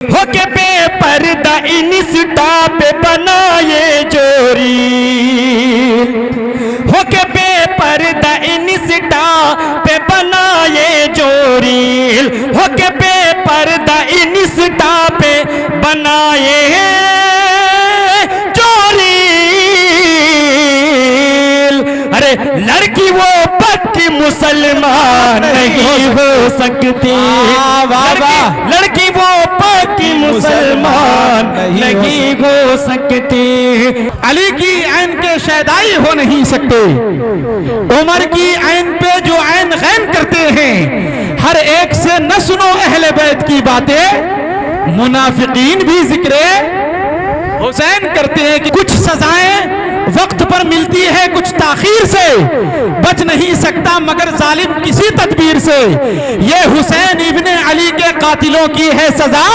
होके बेपर्दा इंस्टा पे बनाए जोरी, होके बेपर्दा इंस्टा पे बनाए जोरी, होके बेपर्दा इंस्टा पे बनाए जोरी। अरे लड़की वो पक्की मुसलमान नहीं हो सकती, लड़की वो पक्की मुसलमान नहीं हो सकती। अली की ऐन के शैदाई हो नहीं सकते, उमर की ऐन पे जो ऐन गैन करते हैं, हर एक से न सुनो अहले बैत की बातें। मुनाफिकीन भी जिक्र हुसैन करते हैं कि कुछ सजाएं वक्त पर मिलती है, कुछ ताखीर से, बच नहीं सकता मगर जालिम किसी तदबीर से। ये हुसैन इब्ने अली के कातिलों की है सजा,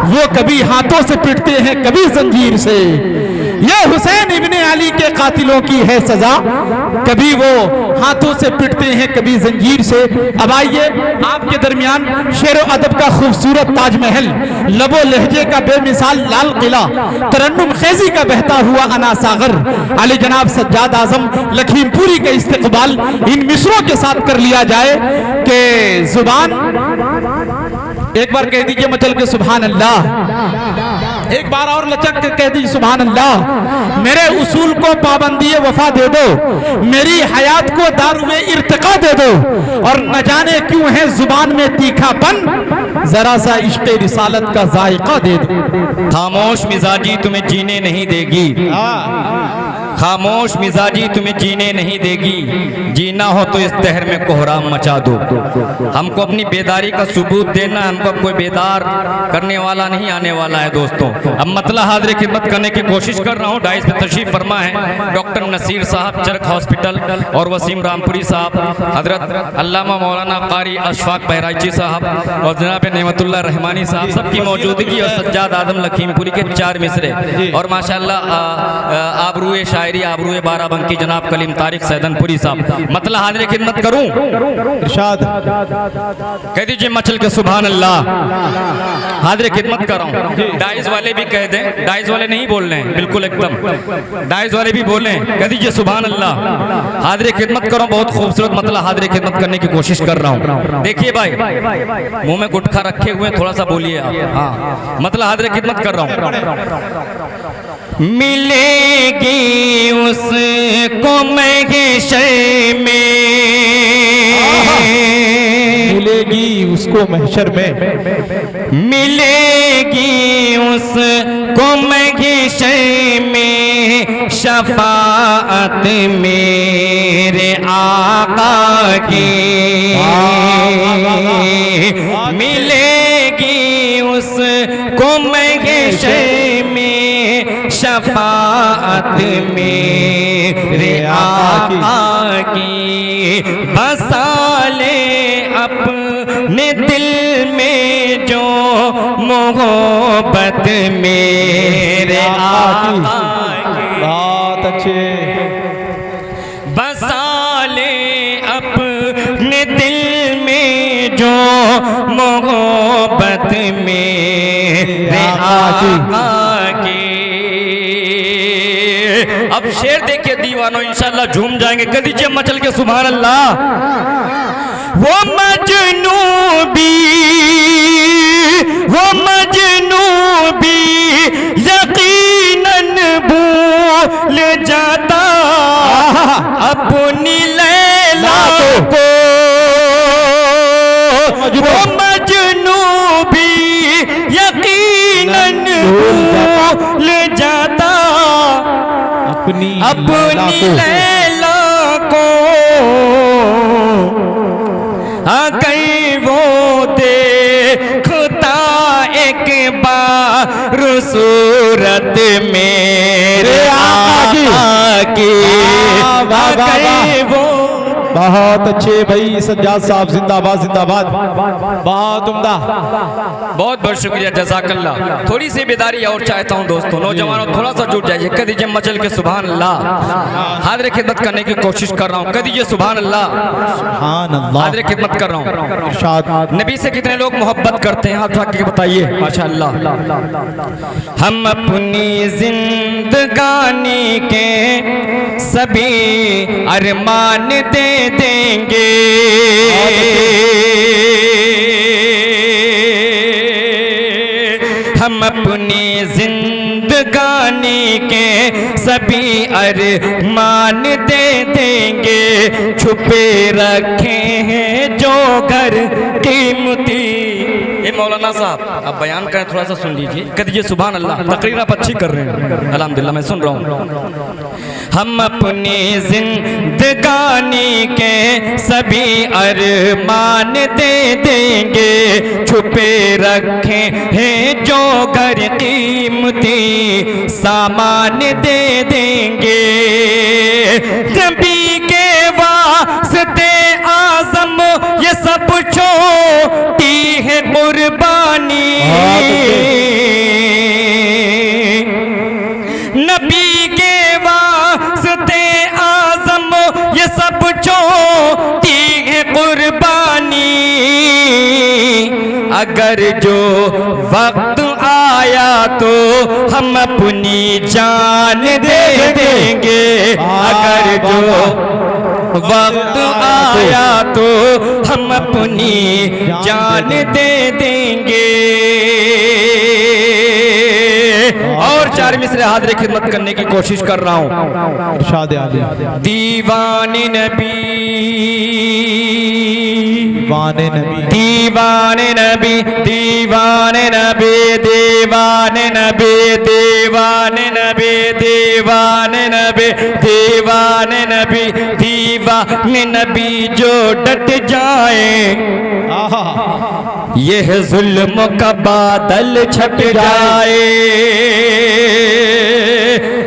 वो कभी हाथों से पिटते हैं कभी जंजीर से। ये हुसैन इब्ने अली के कातिलों की है सजा, कभी वो हाथों से पिटते हैं कभी जंजीर से। अब आइए आपके दरमियान शेर अदब का खूबसूरत ताजमहल, लबो लहजे का बेमिसाल लाल किला, तरन्नुम खेजी का बहता हुआ अना सागर, अली जनाब सज्जाद आजम लखीमपुरी का इस्तकबाल इन मिसरों के साथ कर लिया जाए कि जुबान एक बार कह दीजिए मचल के सुभान अल्लाह, एक बार और लचक के कह दीजिए सुभान अल्लाह। मेरे उसूल को पाबंदी वफा दे दो, मेरी हयात को दारुए इर्तिका दे दो, और न जाने क्यों है जुबान में तीखापन, जरा सा इश्क़े रिसालत का जायका दे दो। खामोश मिजाजी तुम्हें जीने नहीं देगी, खामोश मिजाजी तुम्हें जीने नहीं देगी, जीना हो तो इस दहर में कोहराम मचा दो। हमको अपनी बेदारी का सबूत देना, हमको कोई बेदार करने वाला नहीं आने वाला है दोस्तों। अब मतला हाजिर खिदमत करने की कोशिश कर रहा हूँ। डाइस पे तशरीफ फरमा है डॉक्टर नसीर साहब चरक हॉस्पिटल और वसीम रामपुरी साहब, हजरत अल्लामा मौलाना कारी अशफाक बहराइची साहब और जनाब नेमतुल्लाह रहमानी साहब, सबकी मौजूदगी और सज्जाद आदम लखीमपुरी के 4 मिसरे, और माशाअल्लाह आबरूए शायरी आबरूए बाराबंकी जनाब कलीम तारिक सैदनपुरी साहब। मतला हाजिर खिदमत करूं, इरशाद कह दीजिए मचल के सुभान अल्लाह। हाजिर खिदमत कर रहा हूं, डाइस वाले भी कह दें, डाइस वाले नहीं बोल रहे हैं बिल्कुल एकदम, डाइस वाले भी बोले, कह दीजिए सुभान अल्लाह। हाजिर खिदमत कर रहा हूं, बहुत खूबसूरत मतला हाजिर खिदमत करने की कोशिश कर रहा हूं। देखिए भाई मुंह में गुटखा रखे हुए, थोड़ा सा बोलिए आप। हाँ मतला हाजिर खिदमत कर रहा हूं। मिलेगी उसको महशर में, मिलेगी उसको महशर में, मिलेगी उसको महशर में शफाअत मेरे आका की, मिलेगी उसको महशर में शफाअत मेरे आका की। बसा ले अपने दिल में जो मोहब्बत मेरे आका की, बहुत अच्छे। बसा ले अपने दिल में जो मोहब्बत मेरे आका की। अब शेर देखिए दीवानों, इंशाल्लाह झूम जाएंगे। कह दीजिए मचल के सुभान अल्लाह। वो मजनू भी, वो मजनू भी यकीनन भूल जाता अपनी लैला को, वो मजनू भी यकीनन भूल जाता अपनी लैला को। अगर वो देखता एक बार सूरत मेरे आका की, अगर वो बहुत अच्छे भाई सज्जाद साहब, जिंदाबाद जिंदाबाद, बहुत उम्दा। बहुत बहुत शुक्रिया, जज़ाकल्लाह। थोड़ी सी बेदारी और चाहता हूँ दोस्तों, नौजवानों थोड़ा सा जुट जाइए, कह दीजिए मचल के सुभान अल्लाह। हाजिर खिदमत करने की कोशिश कर रहा हूँ, कह दीजिए सुभान अल्लाह। सुभान अल्लाह। हाजिर खिदमत कर रहा हूँ। इरशाद। नबी से कितने लोग मोहब्बत करते हैं, आप जाके बताइए। माशाअल्लाह। हम अपनी जिंदगानी के सभी अरमान दे देंगे, हम अपनी जिंदगानी के सभी अरमान दे देंगे, छुपे रखे हैं जो घर कीमती। ये मौलाना साहब अब बयान करें, थोड़ा सा सुन लीजिए, कह दीजिए सुभान अल्लाह। तकरीर आप अच्छी कर रहे हैं, अल्हम्दुलिल्लाह, मैं सुन रहा हूँ। हम अपनी जिंदगानी के सभी अरमान दे देंगे, छुपे रखे हैं जो घर कीमती सामान दे देंगे, नबी के वास्ते आज़म ये सब छोटी है कुर्बानी, नबी के वास्ते आज़म ये सब छोटी है कुर्बानी, अगर जो वक्त आया तो हम अपनी जान दे देंगे, अगर जो वक्त आया तो हम अपनी जान दे देंगे। और चार मिसरे हाजिर खिदमत करने की कोशिश कर रहा हूँ। इरशाद आली। दीवाने नबी, दीवाने नबी, दीवाने नबी, दीवाने नबी, दीवाने नबी, दीवाने नबी, दीवाने नबी, दीवाने नबी, दीवाने नबी जो डट जाए, यह जुल्म का बादल छट जाए।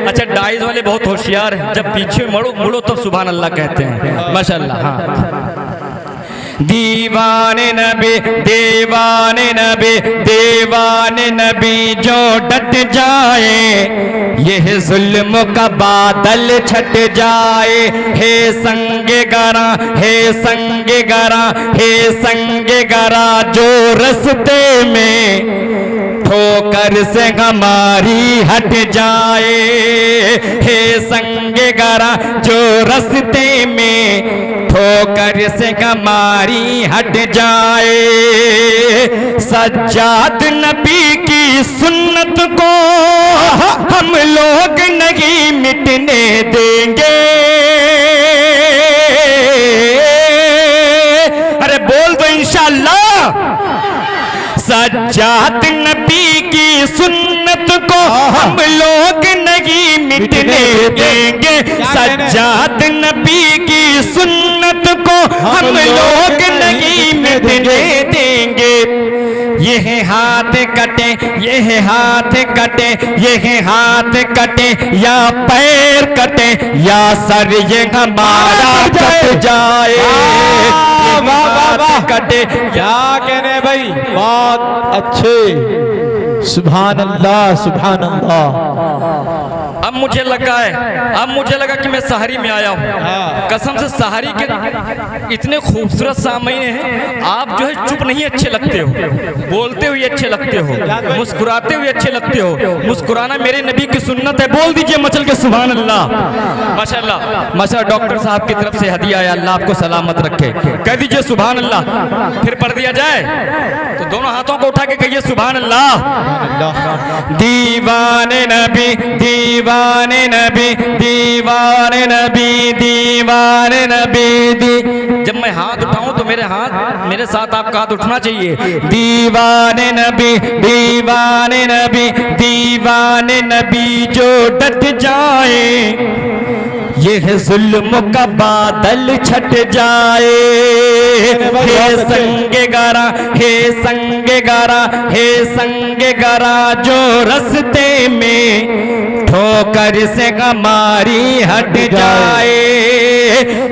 अच्छा, डाइज वाले बहुत होशियार हैं, जब पीछे मुड़ो मुड़ो तब सुभान अल्लाह कहते हैं, माशाअल्लाह। हाँ, दीवाने नबी, दीवाने नबी, दीवाने नबी जो डट जाए, यह जुल्म का बादल छट जाए, हे संगे गरा, हे संगे गरा, हे संगे गरा जो रस्ते में ठोकर से हमारी हट जाए, हे संगे गरा जो रस्ते में ठोकर से हमारी हट जाए, सज्जाद नबी की सुन्नत को हम लोग नहीं मिटने देंगे। अरे बोल दो इंशाअल्लाह। सज्जाद नबी की सुन्नत को हम लोग नहीं मिटने देंगे, सज्जाद नबी की सुन्नत को हम लोग नहीं मिटने देंगे। यह हाथ कटे, यह हाथ कटे, यह हाथ कटे या पैर कटे या सर ये हमारा कट जाए, कटे। क्या कहने भाई, बहुत अच्छे, सुभान अल्लाह सुभान अल्लाह। अब मुझे लगा है, अब मुझे लगा कि मैं सहारी में आया हूँ। कसम से सहारी के इतने खूबसूरत सामईन हैं, आप जो है चुप नहीं अच्छे लगते हो, बोलते हुए अच्छे लगते हो, मुस्कुराते हुए अच्छे लगते हो। मुस्कुराना मेरे नबी की सुन्नत है, बोल दीजिए मचल के सुभान अल्लाह। माशाअल्लाह, माशाअल्लाह। डॉक्टर साहब की तरफ से हदिया है, अल्लाह आपको सलामत रखे, कह दीजिए सुभान अल्लाह। फिर पढ़ दिया जाए तो दोनों हाथों को उठा के कहिए सुभान अल्लाह। दीवाने नबी, दीवाने नबी, दीवाने नबी, दीवाने नबी। जब मैं हाथ उठाऊं तो मेरे हाथ, मेरे साथ आपका हाथ उठना चाहिए। दीवाने नबी, दीवाने नबी, दीवाने नबी जो डट जाए, ये जुल्म का बादल छट जाए। हे संगे गारा, हे संगे गारा, हे संगे गारा, जो रस्ते में ठोकर से हमारी हट जाए।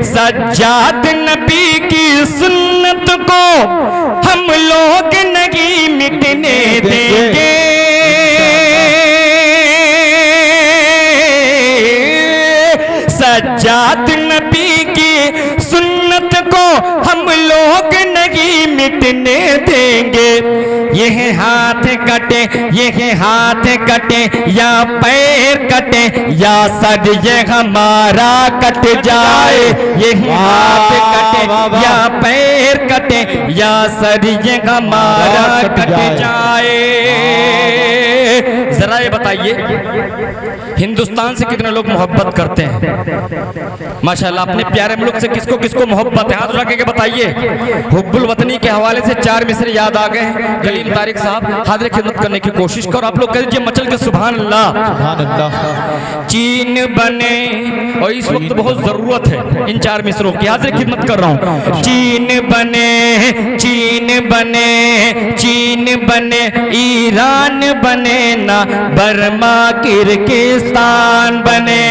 सज्जाद नबी की सुन्नत को हम लोग नहीं मिटने देंगे। सज्जाद नबी की सुन्नत को हम लोग नहीं मिटने देंगे। यह हाथ कटे, यह हाथ कटे या पैर कटे या सर ये हमारा कट जाए। यह हाथ कटे या पैर कटे या सर ये हमारा कट जाए। जरा ये बताइए हिंदुस्तान से कितने लोग मोहब्बत करते हैं? माशाल्लाह अपने प्यारे मुल्क से किसको किसको मोहब्बत है? हाथ उठा के बताइए। हुब्बुल वतनी के हवाले से 4 मिसरे याद आ गए हैं। कलीम तारिक साहब हाजिर खिदमत करने की कोशिश करो। आप लोग कह दीजिए मचल के सुभान अल्लाह। चीन बने, और इस वक्त बहुत जरूरत है इन 4 मिसरों की। हाजिर खिदमत कर रहा हूँ। चीन बने, चीन बने, चीन बने, ईरान बने ना बर्मा किर्गिस्तान बने।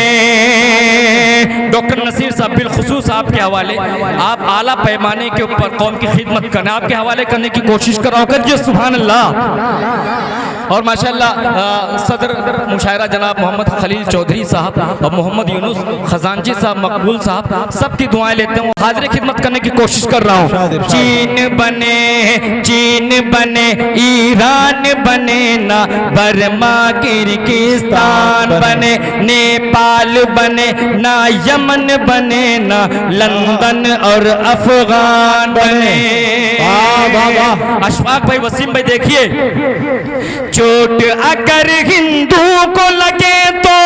डॉक्टर नसीर साहब बिलखुसूस आपके हवाले, आप आला पैमाने के ऊपर कौम की खिदमत करने, आपके हवाले करने की कोशिश कर रहा हूँ। करिए सुभान अल्लाह। और माशाल्लाह सदर मुशायरा जनाब मोहम्मद खलील चौधरी साहब और मोहम्मद यूनुस खजानजी साहब, मकबूल साहब, सबकी दुआएं लेते हूँ। हाजिर खिदमत करने की कोशिश कर रहा हूँ। चीन बने, चीन बने, ईरान बने ना बर्मा किर्गिस्तान बने। नेपाल बने ना यमन बने ना लंदन और अफगान बने। अशफाक भाई, वसीम भाई देखिए, चोट अगर हिंदू को लगे तो,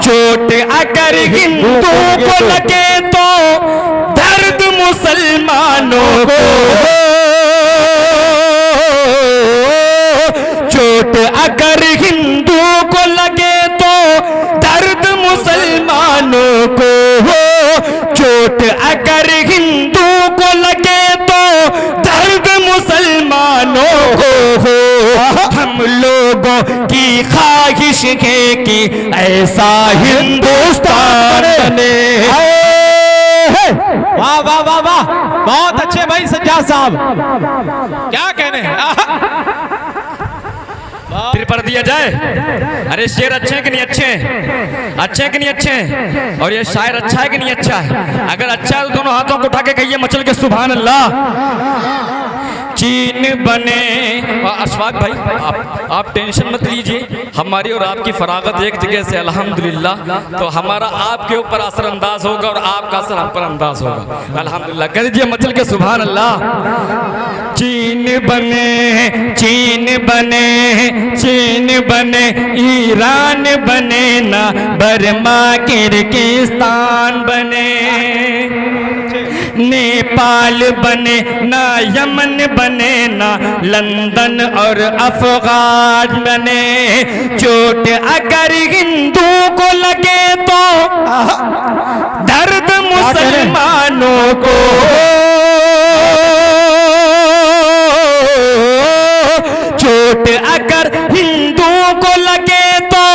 चोट अगर हिंदू को लगे तो दर्द मुसलमानों को। चोट अगर हिंदू को लगे तो दर्द मुसलमानों को। चोट अगर हिंदू को लगे तो दर्द मुसलमानों को हो। हम लोगों की ख्वाहिश है कि ऐसा हिंदुस्तान बने। वाह वाह वाह वाह, बहुत अच्छे भाई सज्जाद साहब, क्या कहने फिर पढ़ दिया जाए। अरे शेर अच्छे हैं कि नहीं अच्छे हैं? अच्छे हैं कि नहीं अच्छे हैं? और ये शायर अच्छा है कि नहीं अच्छा है? अगर अच्छा है तो दोनों हाथों को उठा के कहिए मचल के सुभान अल्लाह। चीन बने, और अशफाक भाई आप टेंशन मत लीजिए, हमारी और आपकी फरागत एक जगह से अल्हम्दुलिल्लाह, तो हमारा आपके ऊपर असर अंदाज होगा और आपका असर हम पर अंदाज होगा अल्हम्दुलिल्लाह। कह दीजिए मचल के सुभान अल्लाह। चीन बने, चीन बने, चीन बने, ईरान बने ना बर्मा किर्गिस्तान बने। नेपाल बने ना यमन बने ना लंदन और अफगान बने। चोट अगर हिंदू को लगे तो दर्द मुसलमानों को। चोट अगर हिंदू को लगे तो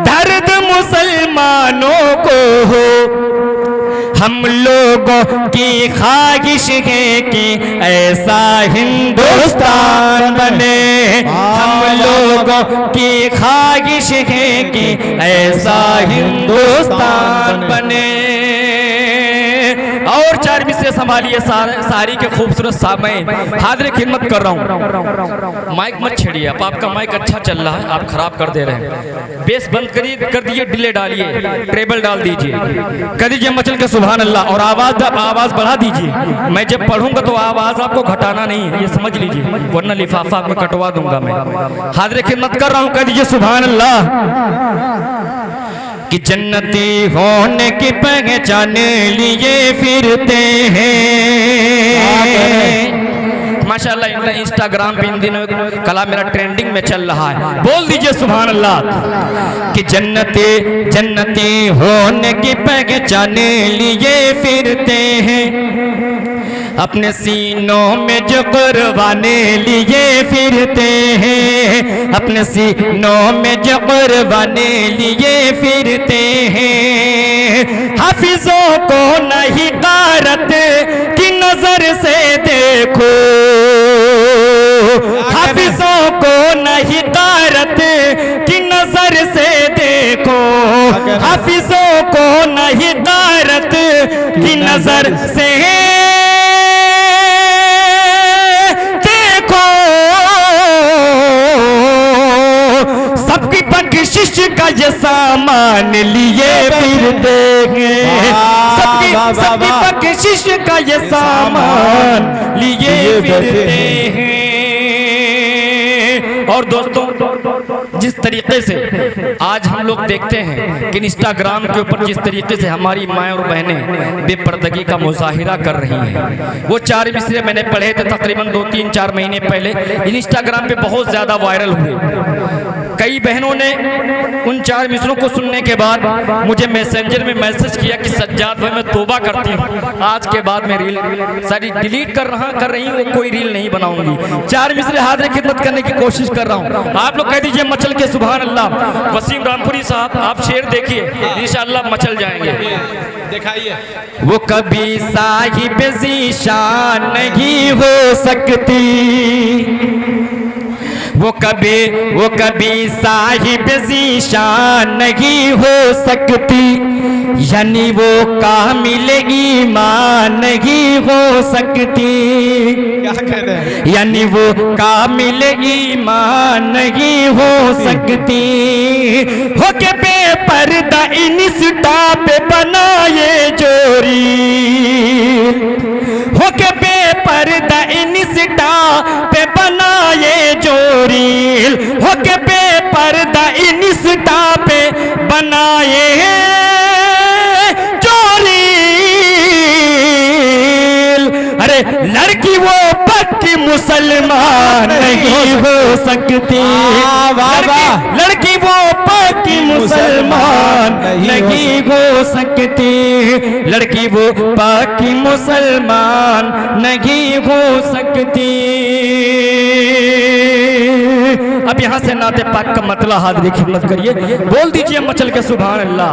दर्द मुसलमानों को हो। हम लोगों की ख्वाहिश है कि ऐसा हिंदुस्तान बने। हम लोगों की ख्वाहिश है कि ऐसा हिंदुस्तान बने। और 4 मिसरे संभालिए सारी के खूबसूरत सामने हाजिर खिदमत कर रहा हूँ। माइक मत छेड़िए, अब आपका माइक अच्छा चल रहा है, आप खराब कर दे रहे हैं। बेस बंद करिए, कर दीजिए, डिले डालिए, ट्रेबल डाल दीजिए, कर दीजिए मचल के सुभान अल्लाह। और आवाज बढ़ा दीजिए। मैं जब पढ़ूंगा तो आवाज आपको घटाना नहीं है, ये समझ लीजिए, वरना लिफाफा में कटवा दूंगा मैं। हाजिर खिदमत कर रहा हूँ, कर दीजिए सुभान अल्लाह। कि जन्नती होने की पहचान लिए फिरते हैं। माशाल्लाह इंस्टाग्राम पे इन दिनों कला मेरा ट्रेंडिंग में चल रहा है, बोल दीजिए सुभान अल्लाह। कि जन्नते जन्नती होने की पहचान लिए फिरते हैं, अपने सीनों में जो कुर्बाने लिए फिरते हैं, अपने सीनों में जो कुर्बाने लिए फिरते हैं। हाफिजों को नहीं गारत की नजर से देखो, हाफिजों को नहीं गारत की नजर से देखो, हाफिजों को नहीं गारत की नजर से बख्शिश का ये सामान लिए फिरते हैं, सबकी बख्शिश का ये सामान लिए फिरते हैं। और दोस्तों जिस तरीके से आज हम लोग देखते हैं कि इंस्टाग्राम के ऊपर जिस तरीके से हमारी माएँ और बहनें बेपर्दगी का मुजाहिरा कर रही हैं, वो 4 मिसरे मैंने पढ़े थे तकरीबन 2-3-4 महीने पहले इंस्टाग्राम पे बहुत ज़्यादा वायरल हुए। कई बहनों ने उन 4 मिसरों को सुनने के बाद मुझे मैसेंजर में मैसेज किया कि सज्जाद भाई मैं तौबा करती हूँ, आज के बाद मैं रील सारी डिलीट कर रही हूँ, कोई रील नहीं बनाऊंगी। 4 मिसरे हाजिर खिदमत करने की कोशिश कर रहा हूँ, आप लोग कह दीजिए मचल के सुभान अल्लाह। वसीम रामपुरी साहब आप शेर देखिए, इंशाअल्लाह मचल जाएंगे। दिखाइए। वो कभी साहिब ज़ीशान नहीं हो सकती, वो कभी साहिब ज़ीशान नहीं हो सकती, यानी वो कामिल ईमान नहीं हो सकती, क्या कहते हैं? यानी वो कामिल ईमान नहीं हो सकती। हो के बेपर्दा इंस्टा पे बनाए जोरी, हो के बेपर्दा इंस्टा पे बनाए जोरी, हो के बेपर्दा इंस्टा पे बनाए जोरी। अरे लड़की वो पक्की मुसलमान नहीं हो सकती, लड़की वो पक्की मुसलमान नहीं हो सकती, लड़की वो पक्की मुसलमान नहीं हो सकती। अब यहाँ से नाते पाक का मतलब हाजिर खिदमत करिए, बोल दीजिए मचल के सुभान अल्लाह।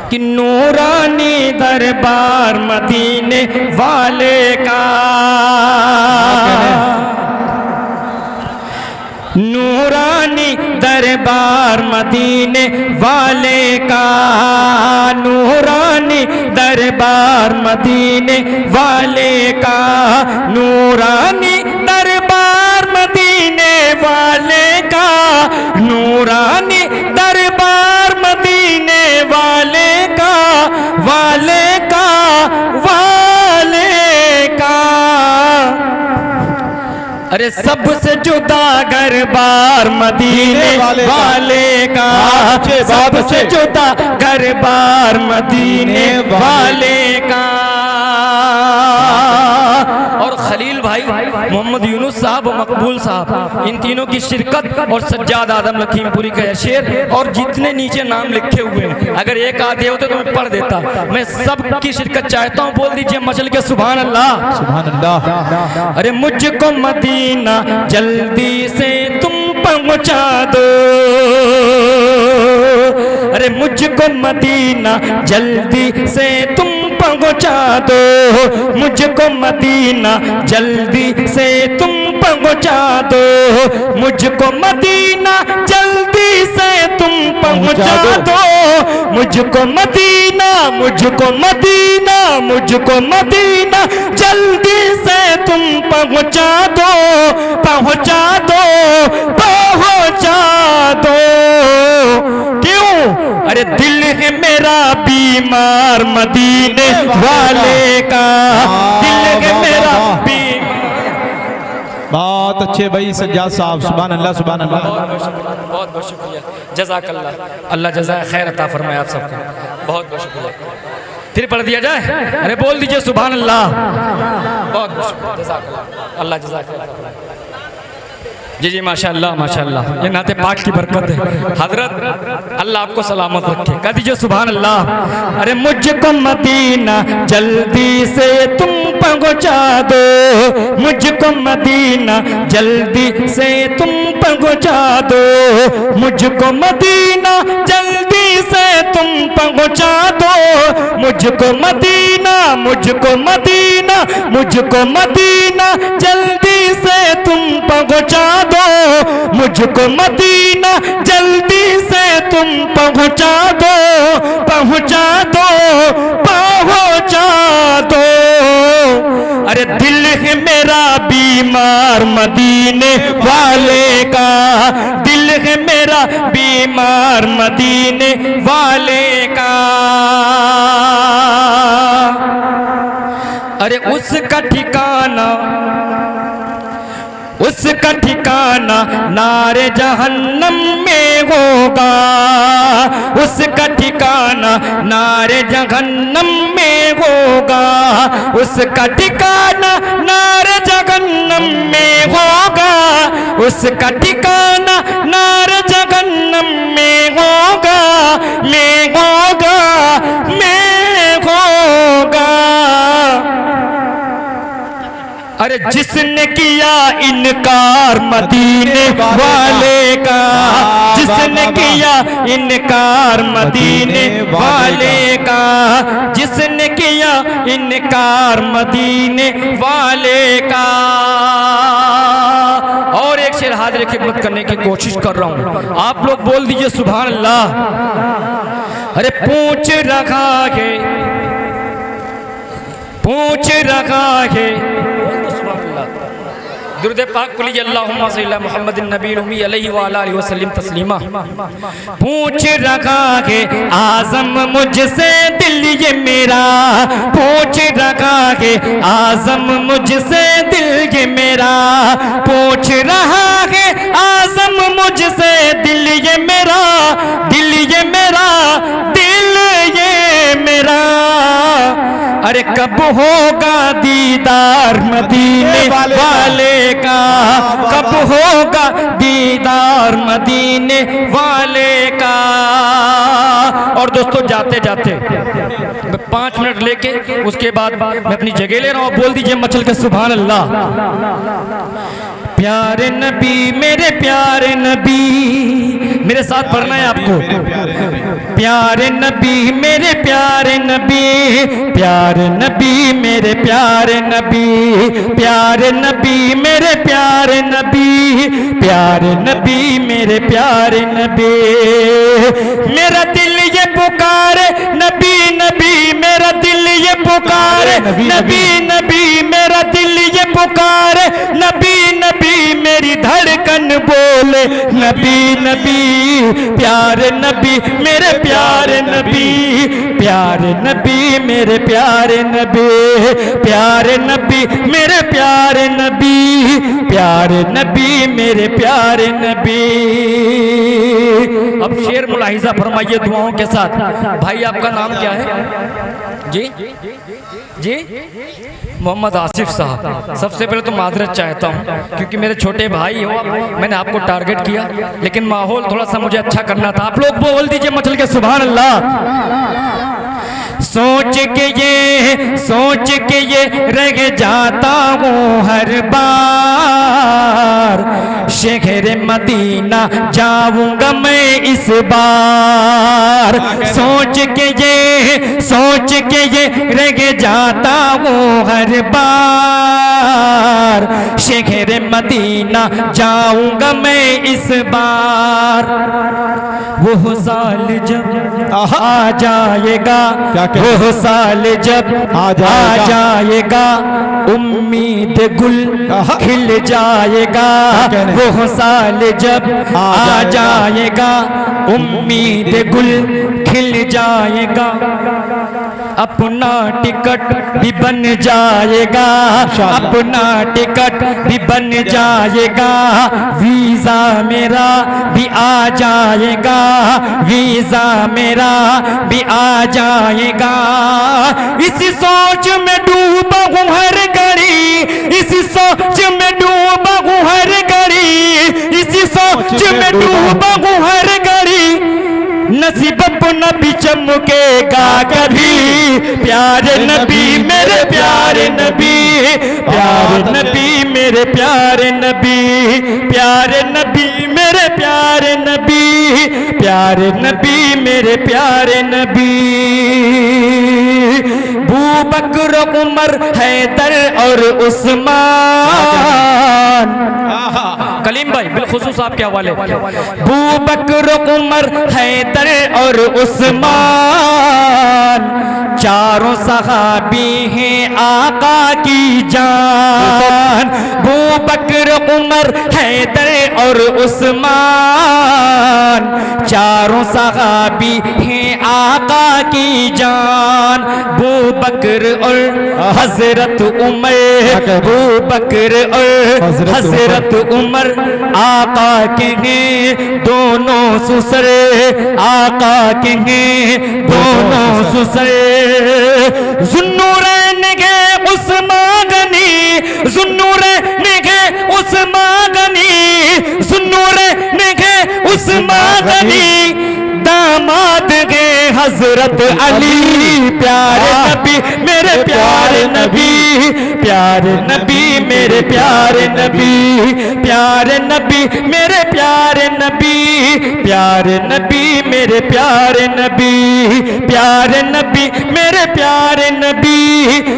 कि नूरानी दरबार मदीने वाले का, नूरानी दरबार मदीने वाले का, नूरानी दरबार मदीने वाले का, नूरानी दरबार मदीने वाले का, नूरानी दरबार मदीने वाले का, वाले का, वाले का। अरे सबसे जुदा घरबार मदीने वाले का, सबसे जुदा घरबार मदीने वाले का। और खलील भाई मोहम्मद यूनुस साहब और मकबूल साहब, इन तीनों की शिरकत और सज्जाद आदम लखीमपुरी का शेर और जितने नीचे नाम लिखे हुए हैं, अगर एक आधे होते तो मैं पढ़ देता। मैं सब की शिरकत चाहता हूँ, बोल दीजिए मचल के सुभान अल्लाह, सुभान अल्लाह। अरे मुझको मदीना जल्दी से तुम पहुँचा दो, अरे मुझको मदीना जल्दी से तुम पहुँचा दो, मुझको मदीना जल्दी से तुम पहुँचा दो, मुझको मदीना जल्दी से तुम पहुँचा दो, मुझको मदीना, मुझको मदीना, मुझको मदीना जल्दी से तुम पहुँचा दो, पहुँचा दो, पहुँचा दो। क्यों? अरे दिल है मेरा बीमार मदीने वाले का, दिल है मेरा बीमार। बहुत अच्छे भाई सज्जाद साहब, सुभान अल्लाह, सुभान अल्लाह। बहुत बहुत शुक्रिया, जज़ाकल्लाह, अल्लाह जज़ाए खैर अता फरमाए आप सबका, बहुत बहुत शुक्रिया। फिर पढ़ दिया जाए। अरे बोल दीजिए सुभान अल्लाह। बहुत अल्लाह जज़ाकल्लाह। जी जी माशाअल्लाह माशाअल्लाह, ये नाते पाक की बरकत है। हजरत अल्लाह आपको सलामत रखे, कह दीजिए सुभान अल्लाह। अरे मुझको मदीना जल्दी से तुम पहुंचा दो, मुझको मदीना जल्दी से तुम पहुंचा दो, मुझको मदीना जल्दी से तुम पहुंचा दो, मुझको मदीना, मुझको मदीना, मुझको मदीना जल्दी से तुम पहुंचा दो, मुझको मदीना जल्दी से तुम पहुंचा दो, पहुंचा दो, पहुंचा दो। अरे दिल है मेरा बीमार मदीने वाले का, दिल है मेरा बीमार मदीने वाले का। अरे उसका ठिकाना, उसका ठिकाना नारे जहन्नम में होगा, उसका ठिकाना नारे जहन्नम में होगा, उसका ठिकाना नारे जहन्नम में होगा, उसका ठिकाना नारे जहन्नम में होगा, में होगा, में होगा। अरे जिसने किया इनकार मदीने वाले का, जिसने किया इनकार मदीने वाले का, जिसने किया इनकार मदीने वाले का। और एक शेर हाजिर खिदमत करने की कोशिश कर रहा हूं, आप लोग बोल दीजिए सुभान अल्लाह। अरे पूछ रखा है, पूछ रखा है, दुरूद पाक पढ़िए अल्लाहुम्मा सल्ली अला मुहम्मदिन नबील उम्मी अलैहि व आलिहि वसल्लम तस्लीमा। पूछ रखा है आज़म मुझसे दिल ये मेरा, पूछ रखा है आज़म मुझसे दिल ये मेरा, पूछ रहा है आज़म मुझसे दिल ये मेरा, दिल ये मेरा, दिल ये मेरा। अरे कब होगा दीदार मदीने वाले का, कब होगा दीदार मदीने वाले का। और दोस्तों जाते जाते 5 मिनट लेके उसके बाद मैं अपनी जगह ले रहा हूँ, बोल दीजिए मचल के सुभान अल्लाह। प्यारे नबी मेरे प्यारे नबी, मेरे साथ पढ़ना है आपको। प्यारे नबी मेरे प्यारे नबी, प्यारे नबी मेरे प्यारे नबी, प्यारे नबी मेरे प्यारे नबी, प्यारे नबी मेरे प्यारे नबी। मेरा दिल ये पुकारे नबी नबी, मेरा दिल ये पुकारे नबी नबी, मेरा दिल ये पुकारे नबी नबी, मेरी धड़कन बोले नबी नबी। प्यारे नबी मेरे प्यारे नबी, प्यारे नबी मेरे प्यारे नबी, प्यारे नबी मेरे प्यारे नबी, प्यारे नबी मेरे प्यारे नबी। अब शेर मुलाहिजा फरमाइए दुआओं के साथ। भाई आपका नाम क्या है जी? जी मोहम्मद आसिफ साहब। सबसे पहले तो माजरत चाहता हूँ क्योंकि मेरे छोटे भाई हो, मैंने आपको टारगेट किया, लेकिन माहौल थोड़ा सा मुझे अच्छा करना था। आप लोग बोल दीजिए मचल के सुभान अल्लाह। सोच के ये रह जाता हूँ हर बार, शहर मदीना जाऊंगा मैं इस बार। सोच के ये रह जाता हूँ हर बार, शहर मदीना जाऊंगा मैं इस बार। वो साल जब आ जाएगा, वो साल जब आ जाएगा, उम्मीद गुल खिल जाएगा। वो साल जब आ जाएगा, उम्मीद गुल खिल जाएगा। अपना टिकट भी बन जाएगा, अपना टिकट भी बन जाएगा वीजा मेरा भी आ जाएगा, वीजा मेरा भी आ जाएगा। इसी सोच में डूबा हूँ हर घड़ी, इसी सोच में डूबा हूँ हर घड़ी, इसी सोच में डूबा हूँ हर घड़ी। नसीब अपना भी चमकेगा कभी, प्यारे नबी मेरे प्यारे नबी, प्यारे नबी मेरे प्यारे नबी, प्यारे नबी मेरे प्यारे नबी, प्यारे नबी मेरे प्यारे नबी। अबू बकर उमर हैदर और उस्मान। कलीम भाई बिलखुसूस आपके हवाले। अबू बकर उमर हैदर और उस्मान चारों सहाबी हैं आका की जान। अबू बकर उमर हैदर और उस्मान चारों सहाबी हैं आका की जान। अबू बकर और हजरत उमर, अबू बकर और हजरत उमर आका के हैं दोनों ससुरे, आका के हैं दोनों ससुरे। जुन्नूरैन के उस्मान गनी, जुन्नूरैन के उस्मान गनी, जुन्नूरैन के उस्मान गनी। दामाद के हजरत अली, प्यारे नबी मेरे प्यारे नबी, प्यारे नबी मेरे प्यारे नबी, प्यारे नबी मेरे प्यारे नबी, प्यारे नबी मेरे प्यारे नबी, प्यारे नबी मेरे प्यारे नबी,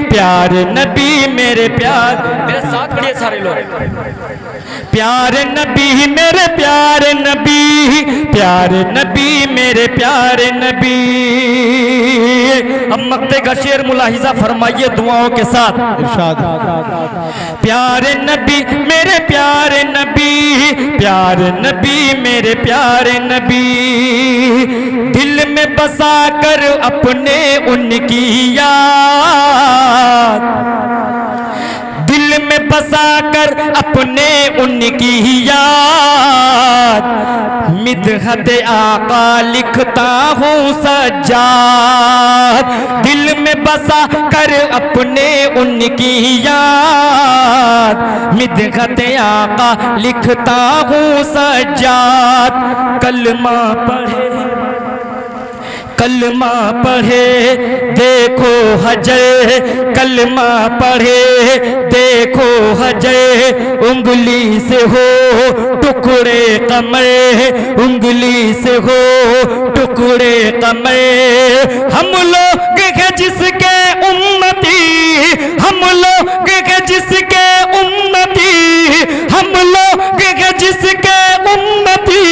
प्यारे नबी मेरे मेरे साथ खड़े सारे लोग। प्यारे नबी मेरे प्यारे नबी, प्यारे नबी मेरे प्यारे नबी। अब मक्ते का शेर मुलाहिजा फरमाइए दुआओं के साथ। प्यारे नबी मेरे प्यारे नबी, प्यारे नबी मेरे प्यारे नबी। दिल में बसा कर अपने उनकी याद, दिल में बसा कर अपने उनकी याद। मिदहत आका लिखता हूँ सज्जाद, दिल में बसा कर अपने उनकी याद। मिदहत आका लिखता हूँ सज्जाद। कलमा पढ़े, कलमा पढ़े देखो हजर, कलमा पढ़े देखो हजर। उंगली से हो टुकड़े कमर, उंगली से हो टुकड़े कमर। हम लोग हैं जिसके उम्मती, हम लोग हैं जिसके उम्मती, हम लोग हैं जिसके उम्मती।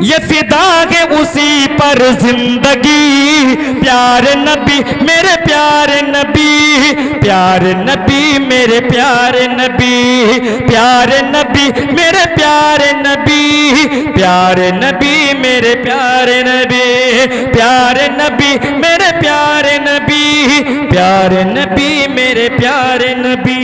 ये फिदा है उसी पर जिंदगी। प्यारे नबी मेरे प्यारे नबी, प्यारे नबी मेरे प्यारे नबी, प्यारे नबी मेरे प्यारे नबी, प्यारे नबी मेरे प्यारे नबी, प्यारे नबी मेरे प्यारे नबी, प्यारे नबी मेरे प्यारे नबी।